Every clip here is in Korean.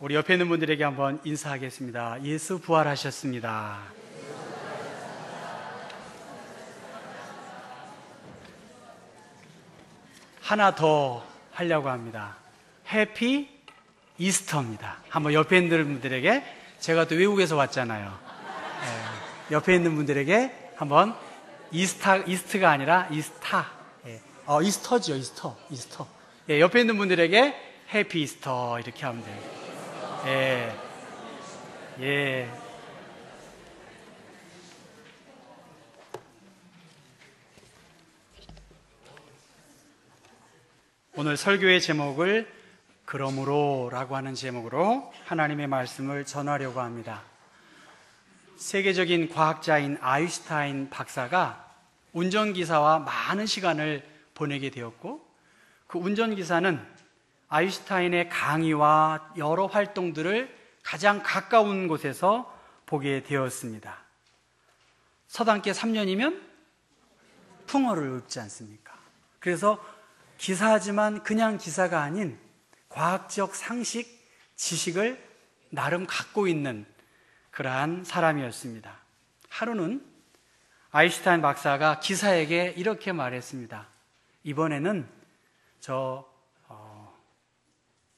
우리 옆에 있는 분들에게 한번 인사하겠습니다. 예수 부활하셨습니다. 하나 더 하려고 합니다. 해피 이스터입니다. 한번 옆에 있는 분들에게, 제가 또 외국에서 왔잖아요. 옆에 있는 분들에게 한번 이스트가 아니라 이스타. 이스터죠, 이스터. 옆에 있는 분들에게 해피 이스터 이렇게 하면 돼요. 예. 오늘 설교의 제목을 그러므로라고 하는 제목으로 하나님의 말씀을 전하려고 합니다. 세계적인 과학자인 아인슈타인 박사가 운전기사와 많은 시간을 보내게 되었고, 그 운전기사는 아인슈타인의 강의와 여러 활동들을 가장 가까운 곳에서 보게 되었습니다. 서당계 3년이면 풍어를 읊지 않습니까? 그래서 기사지만 그냥 기사가 아닌 과학적 상식, 지식을 나름 갖고 있는 그러한 사람이었습니다. 하루는 아인슈타인 박사가 기사에게 이렇게 말했습니다. 이번에는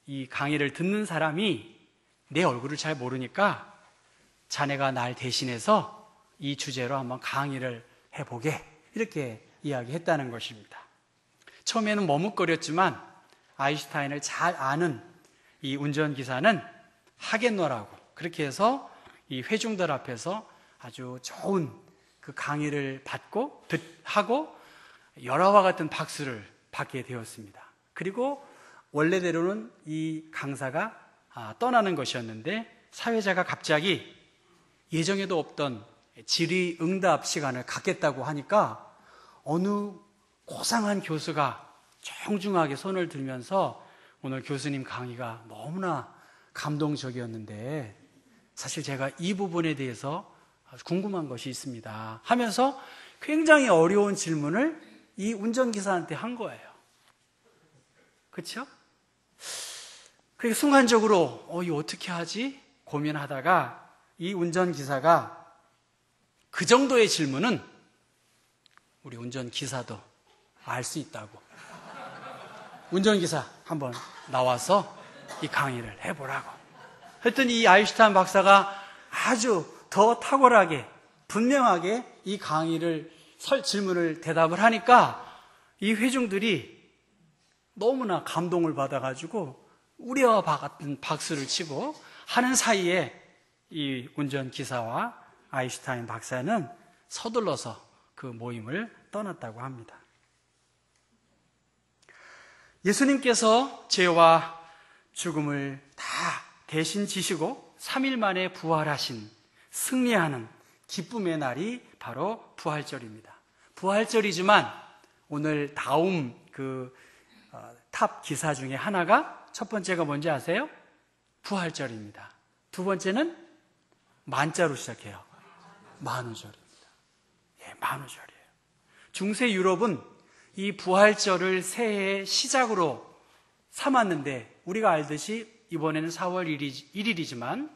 이 강의를 듣는 사람이 내 얼굴을 잘 모르니까 자네가 날 대신해서 이 주제로 한번 강의를 해보게, 이렇게 이야기했다는 것입니다. 처음에는 머뭇거렸지만 아인슈타인을 잘 아는 이 운전기사는 하겠노라고 그렇게 해서 이 회중들 앞에서 아주 좋은 그 강의를 하고 열화와 같은 박수를 받게 되었습니다. 그리고 원래대로는 이 강사가 떠나는 것이었는데, 사회자가 갑자기 예정에도 없던 질의응답 시간을 갖겠다고 하니까 어느 고상한 교수가 정중하게 손을 들면서 오늘 교수님 강의가 너무나 감동적이었는데 사실 제가 이 부분에 대해서 궁금한 것이 있습니다 하면서 굉장히 어려운 질문을 이 운전기사한테 한 거예요. 그렇죠? 그게 순간적으로 이거 어떻게 하지? 고민하다가 이 운전기사가 그 정도의 질문은 우리 운전기사도 알 수 있다고, 운전기사 한번 나와서 이 강의를 해보라고 했더니 이 아인슈타인 박사가 아주 더 탁월하게 분명하게 이 강의를 질문을 대답을 하니까 이 회중들이 너무나 감동을 받아가지고 우리와 같은 박수를 치고 하는 사이에 이 운전기사와 아인슈타인 박사는 서둘러서 그 모임을 떠났다고 합니다. 예수님께서 죄와 죽음을 다 대신 지시고 3일 만에 부활하신, 승리하는 기쁨의 날이 바로 부활절입니다. 부활절이지만 오늘 다음 탑 기사 중에 하나가, 첫 번째가 뭔지 아세요? 부활절입니다. 두 번째는 만자로 시작해요. 만우절입니다. 만우절이에요. 중세 유럽은 이 부활절을 새해의 시작으로 삼았는데, 우리가 알듯이 이번에는 4월 1일이지만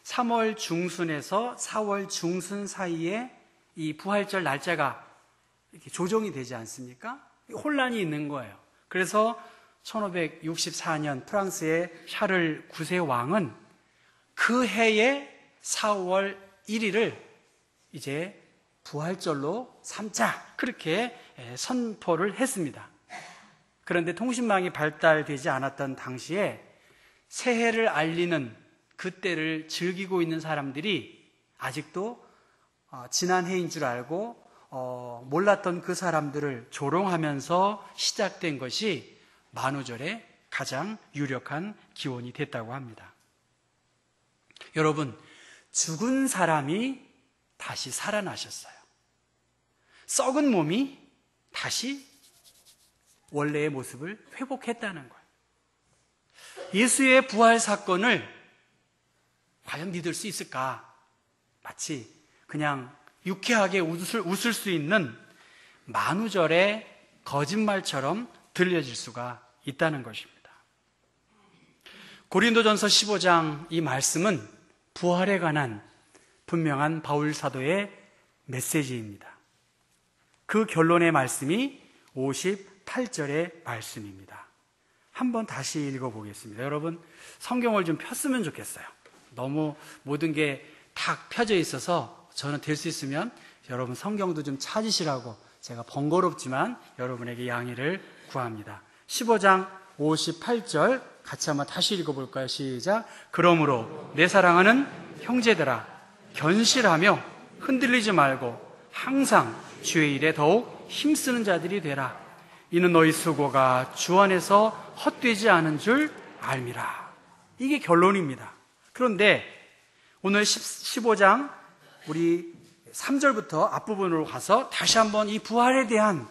3월 중순에서 4월 중순 사이에 이 부활절 날짜가 이렇게 조정이 되지 않습니까? 혼란이 있는 거예요. 그래서 1564년 프랑스의 샤를 9세 왕은 그 해의 4월 1일을 이제 부활절로 삼자, 그렇게 선포를 했습니다. 그런데 통신망이 발달되지 않았던 당시에 새해를 알리는 그때를 즐기고 있는 사람들이 아직도 지난 해인 줄 알고 몰랐던 그 사람들을 조롱하면서 시작된 것이 만우절의 가장 유력한 기원이 됐다고 합니다. 여러분, 죽은 사람이 다시 살아나셨어요. 썩은 몸이 다시 원래의 모습을 회복했다는 거예요. 예수의 부활 사건을 과연 믿을 수 있을까? 마치 그냥 유쾌하게 웃을 수 있는 만우절의 거짓말처럼 들려질 수가 있다는 것입니다. 고린도전서 15장 이 말씀은 부활에 관한 분명한 바울 사도의 메시지입니다. 그 결론의 말씀이 58절의 말씀입니다. 한번 다시 읽어보겠습니다. 여러분 성경을 좀 폈으면 좋겠어요. 너무 모든 게 다 펴져 있어서 저는 될 수 있으면 여러분 성경도 좀 찾으시라고 제가 번거롭지만 여러분에게 양해를 구합니다. 15장 58절 같이 한번 다시 읽어볼까요? 시작. 그러므로 내 사랑하는 형제들아 견실하며 흔들리지 말고 항상 주의 일에 더욱 힘쓰는 자들이 되라. 이는 너희 수고가 주 안에서 헛되지 않은 줄 알미라. 이게 결론입니다. 그런데 오늘 15장 우리 3절부터 앞부분으로 가서 다시 한번 이 부활에 대한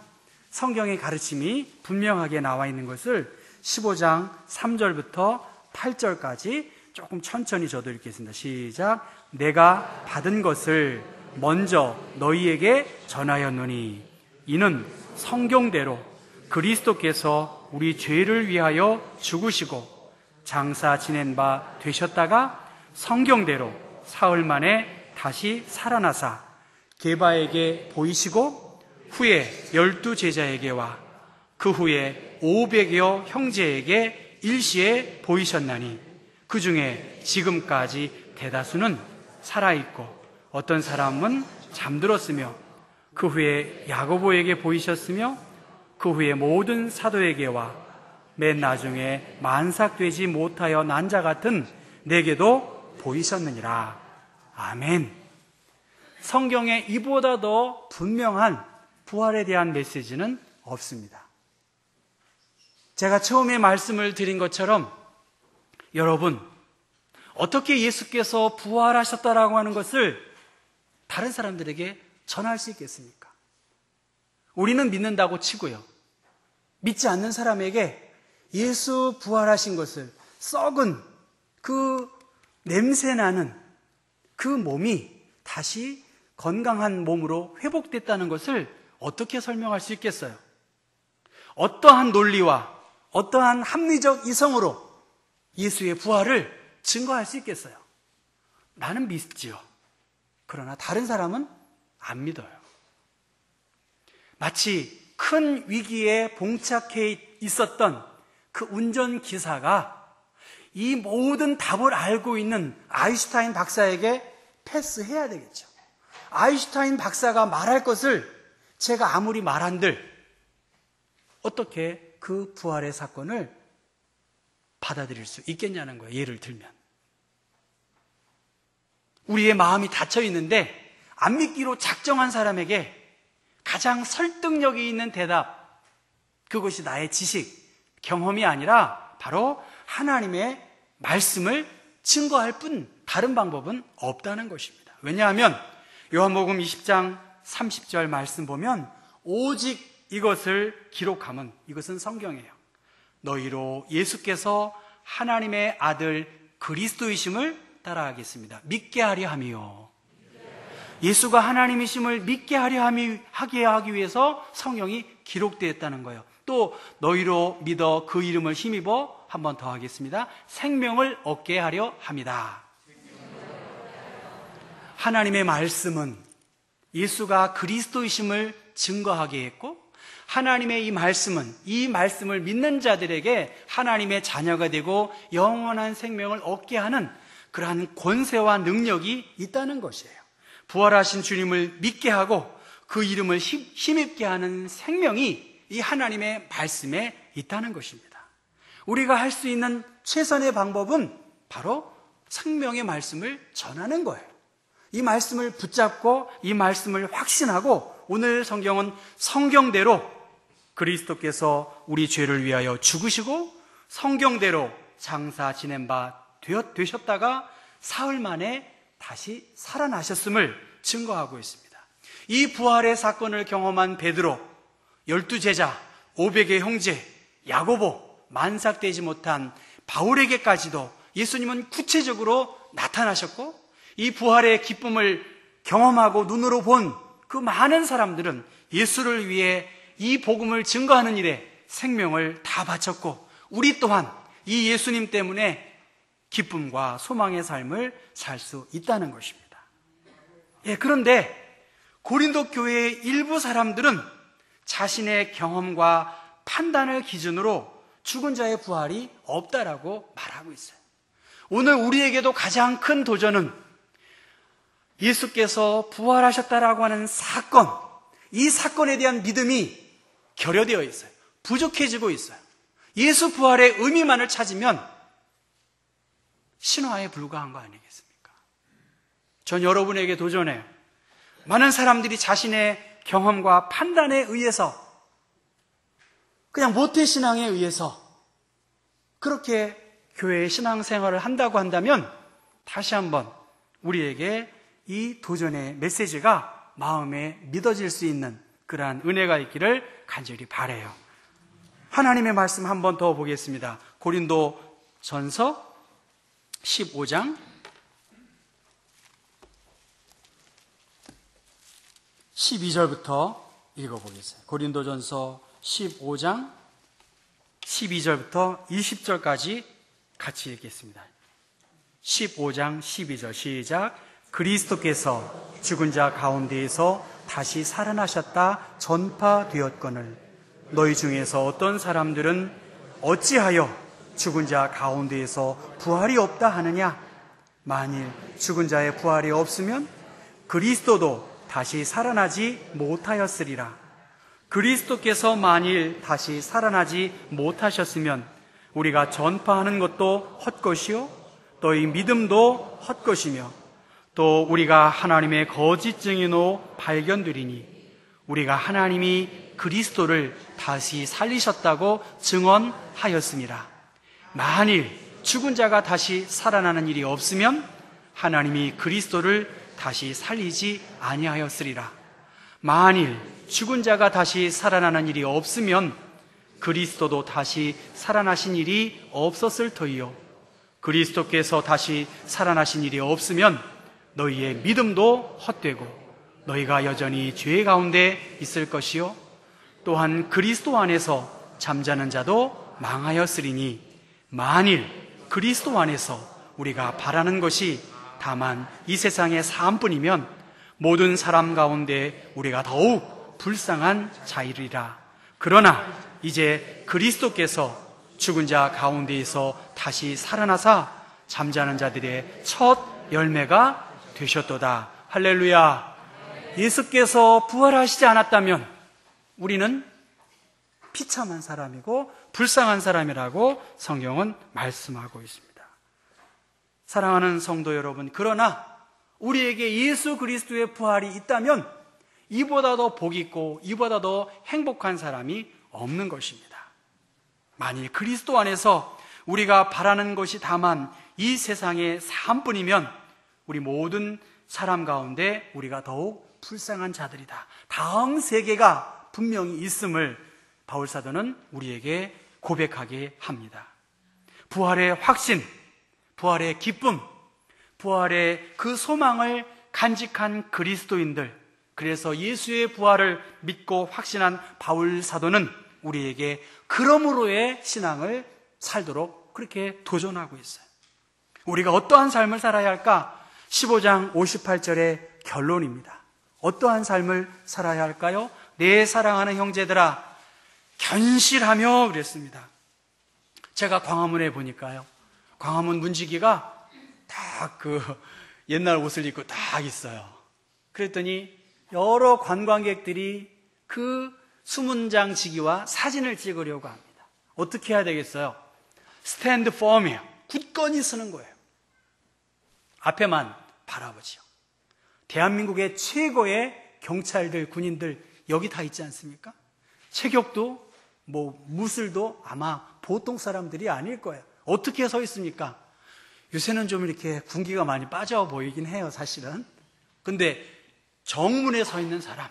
성경의 가르침이 분명하게 나와 있는 것을 15장 3절부터 8절까지 조금 천천히 저도 읽겠습니다. 시작. 내가 받은 것을 먼저 너희에게 전하였노니 이는 성경대로 그리스도께서 우리 죄를 위하여 죽으시고 장사 지낸 바 되셨다가 성경대로 사흘 만에 다시 살아나사 게바에게 보이시고 후에 12 제자에게와 그 후에 500여 형제에게 일시에 보이셨나니 그 중에 지금까지 대다수는 살아있고 어떤 사람은 잠들었으며 그 후에 야고보에게 보이셨으며 그 후에 모든 사도에게와 맨 나중에 만삭되지 못하여 난 자 같은 내게도 보이셨느니라. 아멘. 성경에 이보다 더 분명한 부활에 대한 메시지는 없습니다. 제가 처음에 말씀을 드린 것처럼 여러분 어떻게 예수께서 부활하셨다라고 하는 것을 다른 사람들에게 전할 수 있겠습니까? 우리는 믿는다고 치고요. 믿지 않는 사람에게 예수 부활하신 것을 썩은 그 냄새나는 그 몸이 다시 건강한 몸으로 회복됐다는 것을 어떻게 설명할 수 있겠어요? 어떠한 논리와 어떠한 합리적 이성으로 예수의 부활을 증거할 수 있겠어요? 나는 믿지요. 그러나 다른 사람은 안 믿어요. 마치 큰 위기에 봉착해 있었던 그 운전기사가 이 모든 답을 알고 있는 아인슈타인 박사에게 패스해야 되겠죠. 아인슈타인 박사가 말할 것을 제가 아무리 말한들 어떻게 그 부활의 사건을 받아들일 수 있겠냐는 거예요. 예를 들면 우리의 마음이 닫혀 있는데 안 믿기로 작정한 사람에게 가장 설득력이 있는 대답, 그것이 나의 지식, 경험이 아니라 바로 하나님의 말씀을 증거할 뿐 다른 방법은 없다는 것입니다. 왜냐하면 요한복음 20장 30절 말씀 보면 오직 이것을 기록함은, 이것은 성경이에요. 너희로 예수께서 하나님의 아들 그리스도이심을 따라하겠습니다. 믿게 하려 함이요. 예수가 하나님이심을 믿게 하려 하게 하기 위해서 성경이 기록되었다는 거예요. 또 너희로 믿어 그 이름을 힘입어 한 번 더 하겠습니다. 생명을 얻게 하려 합니다. 하나님의 말씀은 예수가 그리스도이심을 증거하게 했고 하나님의 이 말씀은 이 말씀을 믿는 자들에게 하나님의 자녀가 되고 영원한 생명을 얻게 하는 그러한 권세와 능력이 있다는 것이에요. 부활하신 주님을 믿게 하고 그 이름을 힘입게 하는 생명이 이 하나님의 말씀에 있다는 것입니다. 우리가 할 수 있는 최선의 방법은 바로 생명의 말씀을 전하는 거예요. 이 말씀을 붙잡고 이 말씀을 확신하고 오늘 성경은 성경대로 그리스도께서 우리 죄를 위하여 죽으시고 성경대로 장사 지낸 바 되셨다가 사흘 만에 다시 살아나셨음을 증거하고 있습니다. 이 부활의 사건을 경험한 베드로, 12 제자, 500의 형제, 야고보, 만삭되지 못한 바울에게까지도 예수님은 구체적으로 나타나셨고 이 부활의 기쁨을 경험하고 눈으로 본 그 많은 사람들은 예수를 위해 이 복음을 증거하는 일에 생명을 다 바쳤고 우리 또한 이 예수님 때문에 기쁨과 소망의 삶을 살 수 있다는 것입니다. 그런데 고린도 교회의 일부 사람들은 자신의 경험과 판단을 기준으로 죽은 자의 부활이 없다라고 말하고 있어요. 오늘 우리에게도 가장 큰 도전은 예수께서 부활하셨다라고 하는 사건, 이 사건에 대한 믿음이 결여되어 있어요. 부족해지고 있어요. 예수 부활의 의미만을 찾으면 신화에 불과한 거 아니겠습니까? 전 여러분에게 도전해요. 많은 사람들이 자신의 경험과 판단에 의해서, 그냥 모태신앙에 의해서 그렇게 교회의 신앙생활을 한다고 한다면 다시 한번 우리에게 이 도전의 메시지가 마음에 믿어질 수 있는 그러한 은혜가 있기를 간절히 바라요. 하나님의 말씀 한 번 더 보겠습니다. 고린도 전서 15장 12절부터 읽어보겠습니다. 고린도전서 15장 12절부터 20절까지 같이 읽겠습니다. 15장 12절 시작. 그리스도께서 죽은 자 가운데에서 다시 살아나셨다 전파되었거늘 너희 중에서 어떤 사람들은 어찌하여 죽은 자 가운데에서 부활이 없다 하느냐? 만일 죽은 자의 부활이 없으면 그리스도도 다시 살아나지 못하였으리라. 그리스도께서 만일 다시 살아나지 못하셨으면 우리가 전파하는 것도 헛것이요 너희 믿음도 헛것이며 또 우리가 하나님의 거짓 증인으로 발견되리니 우리가 하나님이 그리스도를 다시 살리셨다고 증언하였습니다. 만일 죽은 자가 다시 살아나는 일이 없으면 하나님이 그리스도를 다시 살리지 아니하였으리라. 만일 죽은 자가 다시 살아나는 일이 없으면 그리스도도 다시 살아나신 일이 없었을 터이요 그리스도께서 다시 살아나신 일이 없으면 너희의 믿음도 헛되고 너희가 여전히 죄 가운데 있을 것이요 또한 그리스도 안에서 잠자는 자도 망하였으리니 만일 그리스도 안에서 우리가 바라는 것이 다만 이 세상의 삶뿐이면 모든 사람 가운데 우리가 더욱 불쌍한 자이리라. 그러나 이제 그리스도께서 죽은 자 가운데에서 다시 살아나사 잠자는 자들의 첫 열매가 되셨도다. 할렐루야. 예수께서 부활하시지 않았다면 우리는 비참한 사람이고 불쌍한 사람이라고 성경은 말씀하고 있습니다. 사랑하는 성도 여러분, 그러나 우리에게 예수 그리스도의 부활이 있다면 이보다 더 복 있고 이보다 더 행복한 사람이 없는 것입니다. 만일 그리스도 안에서 우리가 바라는 것이 다만 이 세상의 삶뿐이면 우리 모든 사람 가운데 우리가 더욱 불쌍한 자들이다. 다음 세계가 분명히 있음을 바울사도는 우리에게 고백하게 합니다. 부활의 확신, 부활의 기쁨, 부활의 그 소망을 간직한 그리스도인들, 그래서 예수의 부활을 믿고 확신한 바울사도는 우리에게 그러므로의 신앙을 살도록 그렇게 도전하고 있어요. 우리가 어떠한 삶을 살아야 할까? 15장 58절의 결론입니다. 어떠한 삶을 살아야 할까요? 내 사랑하는 형제들아 견실하며 그랬습니다. 제가 광화문에 보니까요, 광화문 문지기가 딱 그 옛날 옷을 입고 딱 있어요. 그랬더니 여러 관광객들이 그 수문장 지기와 사진을 찍으려고 합니다. 어떻게 해야 되겠어요? 스탠드 펌이에요. 굳건히 서는 거예요. 앞에만 바라보죠. 대한민국의 최고의 경찰들, 군인들 여기 다 있지 않습니까? 체격도 무술도 아마 보통 사람들이 아닐 거예요. 어떻게 서 있습니까? 요새는 좀 이렇게 군기가 많이 빠져 보이긴 해요, 사실은. 근데 정문에 서 있는 사람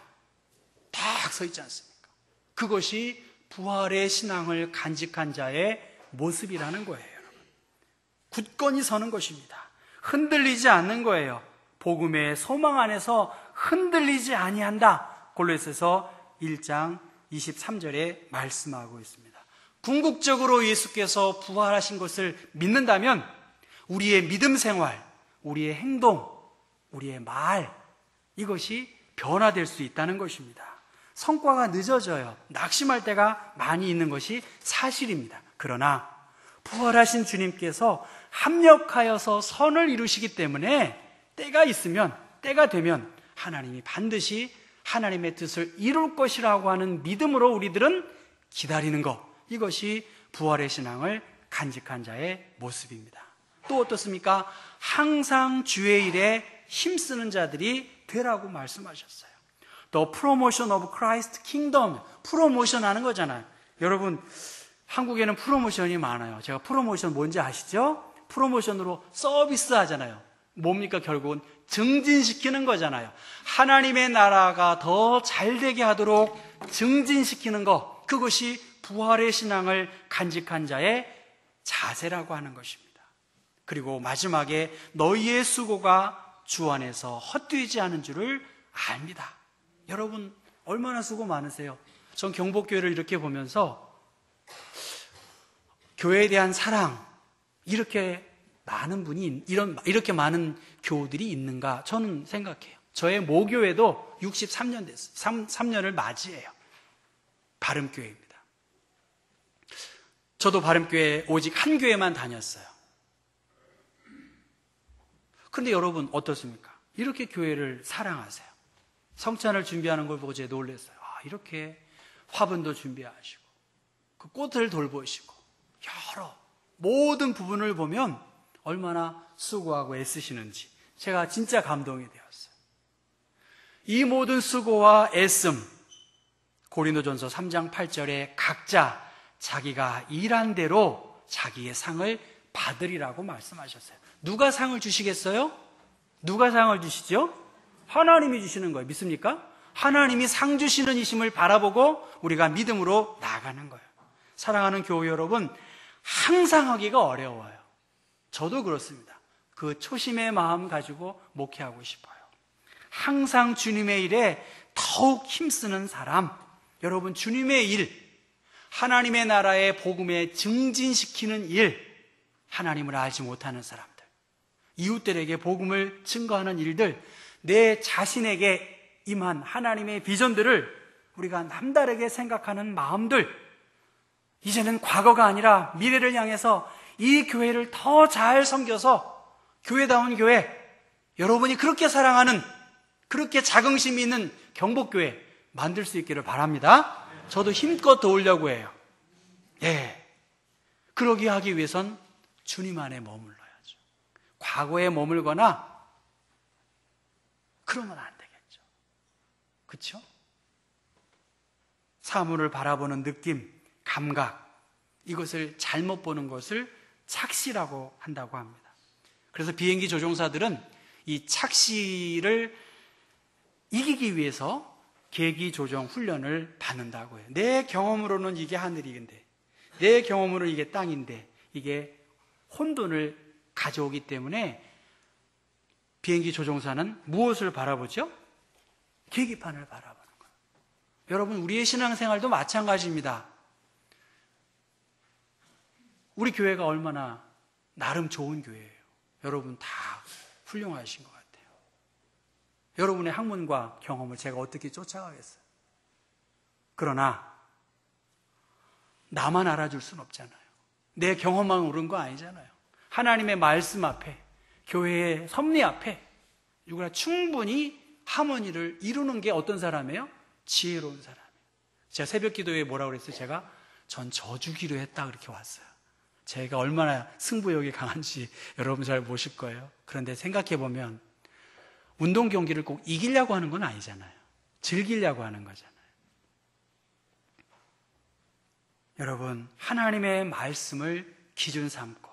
딱 서 있지 않습니까? 그것이 부활의 신앙을 간직한 자의 모습이라는 거예요, 여러분. 굳건히 서는 것입니다. 흔들리지 않는 거예요. 복음의 소망 안에서 흔들리지 아니한다. 골로새서 1장 23절에 말씀하고 있습니다. 궁극적으로 예수께서 부활하신 것을 믿는다면 우리의 믿음 생활, 우리의 행동, 우리의 말, 이것이 변화될 수 있다는 것입니다. 성과가 늦어져요. 낙심할 때가 많이 있는 것이 사실입니다. 그러나 부활하신 주님께서 합력하여서 선을 이루시기 때문에 때가 있으면, 때가 되면 하나님이 반드시 하나님의 뜻을 이룰 것이라고 하는 믿음으로 우리들은 기다리는 것, 이것이 부활의 신앙을 간직한 자의 모습입니다. 또 어떻습니까? 항상 주의 일에 힘쓰는 자들이 되라고 말씀하셨어요. The promotion of Christ kingdom, 프로모션 하는 거잖아요. 여러분, 한국에는 프로모션이 많아요. 제가 프로모션 뭔지 아시죠? 프로모션으로 서비스 하잖아요. 뭡니까? 결국은 증진시키는 거잖아요. 하나님의 나라가 더 잘되게 하도록 증진시키는 것, 그것이 부활의 신앙을 간직한 자의 자세라고 하는 것입니다. 그리고 마지막에 너희의 수고가 주 안에서 헛되지 않은 줄을 압니다. 여러분 얼마나 수고 많으세요? 전 경복교회를 이렇게 보면서 교회에 대한 사랑, 이렇게 많은 분이, 이렇게 많은 교우들이 있는가 저는 생각해요. 저의 모교회도 63년 됐어요. 3년을 맞이해요. 바름교회입니다. 저도 바름교회 오직 한 교회만 다녔어요. 그런데 여러분 어떻습니까? 이렇게 교회를 사랑하세요. 성찬을 준비하는 걸 보고 제가 놀랐어요. 이렇게 화분도 준비하시고 그 꽃을 돌보시고 여러 모든 부분을 보면 얼마나 수고하고 애쓰시는지 제가 진짜 감동이 되었어요. 이 모든 수고와 애씀, 고린도전서 3장 8절에 각자 자기가 일한 대로 자기의 상을 받으리라고 말씀하셨어요. 누가 상을 주시겠어요? 누가 상을 주시죠? 하나님이 주시는 거예요. 믿습니까? 하나님이 상 주시는 이심을 바라보고 우리가 믿음으로 나아가는 거예요. 사랑하는 교우 여러분, 항상 하기가 어려워요. 저도 그렇습니다. 그 초심의 마음 가지고 목회하고 싶어요. 항상 주님의 일에 더욱 힘쓰는 사람, 여러분 주님의 일, 하나님의 나라의 복음에 증진시키는 일, 하나님을 알지 못하는 사람들, 이웃들에게 복음을 증거하는 일들, 내 자신에게 임한 하나님의 비전들을 우리가 남다르게 생각하는 마음들, 이제는 과거가 아니라 미래를 향해서 이 교회를 더 잘 섬겨서 교회다운 교회, 여러분이 그렇게 사랑하는, 그렇게 자긍심이 있는 경복교회 만들 수 있기를 바랍니다. 저도 힘껏 도우려고 해요. 그러기 하기 위해선 주님 안에 머물러야죠. 과거에 머물거나 그러면 안 되겠죠. 그렇죠? 사물을 바라보는 느낌, 감각, 이것을 잘못 보는 것을 착시라고 한다고 합니다. 그래서 비행기 조종사들은 이 착시를 이기기 위해서 계기 조정 훈련을 받는다고 해요. 내 경험으로는 이게 하늘인데, 내 경험으로는 이게 땅인데, 이게 혼돈을 가져오기 때문에 비행기 조종사는 무엇을 바라보죠? 계기판을 바라보는 거예요. 여러분, 우리의 신앙생활도 마찬가지입니다. 우리 교회가 얼마나 나름 좋은 교회예요. 여러분 다 훌륭하신 것 같아요. 여러분의 학문과 경험을 제가 어떻게 쫓아가겠어요? 그러나 나만 알아줄 수는 없잖아요. 내 경험만 옳은 거 아니잖아요. 하나님의 말씀 앞에, 교회의 섭리 앞에 누구나 충분히 하모니를 이루는 게 어떤 사람이에요? 지혜로운 사람이에요. 제가 새벽 기도에 뭐라고 그랬어요? 전 저주기로 했다 그렇게 왔어요. 제가 얼마나 승부욕이 강한지 여러분 잘 모실 거예요. 그런데 생각해보면 운동 경기를 꼭 이기려고 하는 건 아니잖아요. 즐기려고 하는 거잖아요. 여러분, 하나님의 말씀을 기준 삼고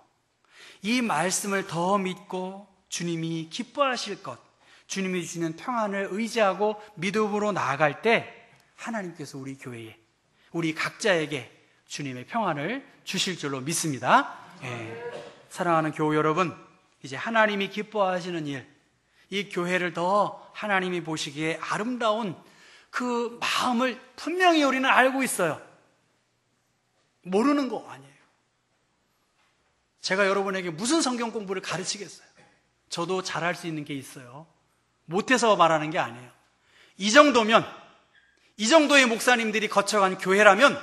이 말씀을 더 믿고 주님이 기뻐하실 것, 주님이 주시는 평안을 의지하고 믿음으로 나아갈 때 하나님께서 우리 교회에, 우리 각자에게 주님의 평안을 주실 줄로 믿습니다. 사랑하는 교우 여러분, 이제 하나님이 기뻐하시는 일, 이 교회를 더 하나님이 보시기에 아름다운 그 마음을 분명히 우리는 알고 있어요. 모르는 거 아니에요. 제가 여러분에게 무슨 성경 공부를 가르치겠어요? 저도 잘할 수 있는 게 있어요. 못해서 말하는 게 아니에요. 이 정도면, 이 정도의 목사님들이 거쳐간 교회라면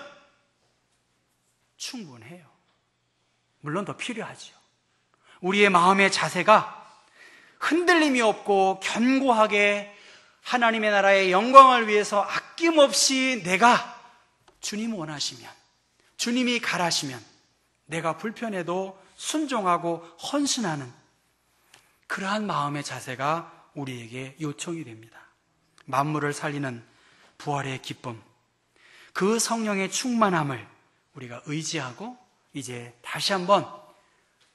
충분해요. 물론 더 필요하죠. 우리의 마음의 자세가 흔들림이 없고 견고하게 하나님의 나라의 영광을 위해서 아낌없이 내가 주님 원하시면, 주님이 가라시면 내가 불편해도 순종하고 헌신하는 그러한 마음의 자세가 우리에게 요청이 됩니다. 만물을 살리는 부활의 기쁨, 그 성령의 충만함을 우리가 의지하고 이제 다시 한번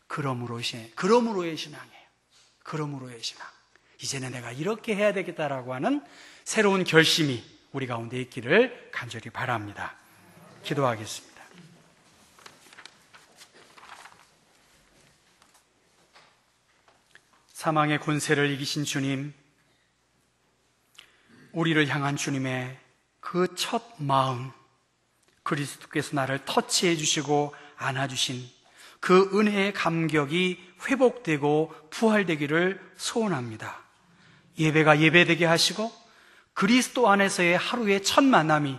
그러므로의 신앙이에요. 그러므로의 신앙. 이제는 내가 이렇게 해야 되겠다라고 하는 새로운 결심이 우리 가운데 있기를 간절히 바랍니다. 기도하겠습니다. 사망의 권세를 이기신 주님, 우리를 향한 주님의 그 첫 마음, 그리스도께서 나를 터치해 주시고 안아주신 그 은혜의 감격이 회복되고 부활되기를 소원합니다. 예배가 예배되게 하시고 그리스도 안에서의 하루의 첫 만남이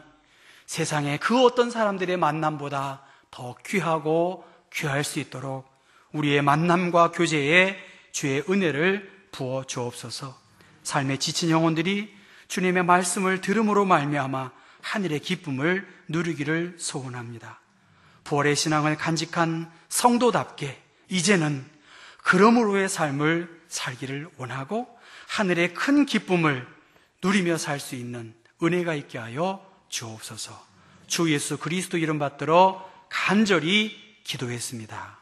세상의 그 어떤 사람들의 만남보다 더 귀하고 귀할 수 있도록 우리의 만남과 교제에 주의 은혜를 부어 주옵소서. 삶에 지친 영혼들이 주님의 말씀을 들음으로 말미암아 하늘의 기쁨을 누리기를 소원합니다. 부활의 신앙을 간직한 성도답게 이제는 그러므로의 삶을 살기를 원하고 하늘의 큰 기쁨을 누리며 살 수 있는 은혜가 있게 하여 주옵소서. 주 예수 그리스도 이름 받들어 간절히 기도했습니다.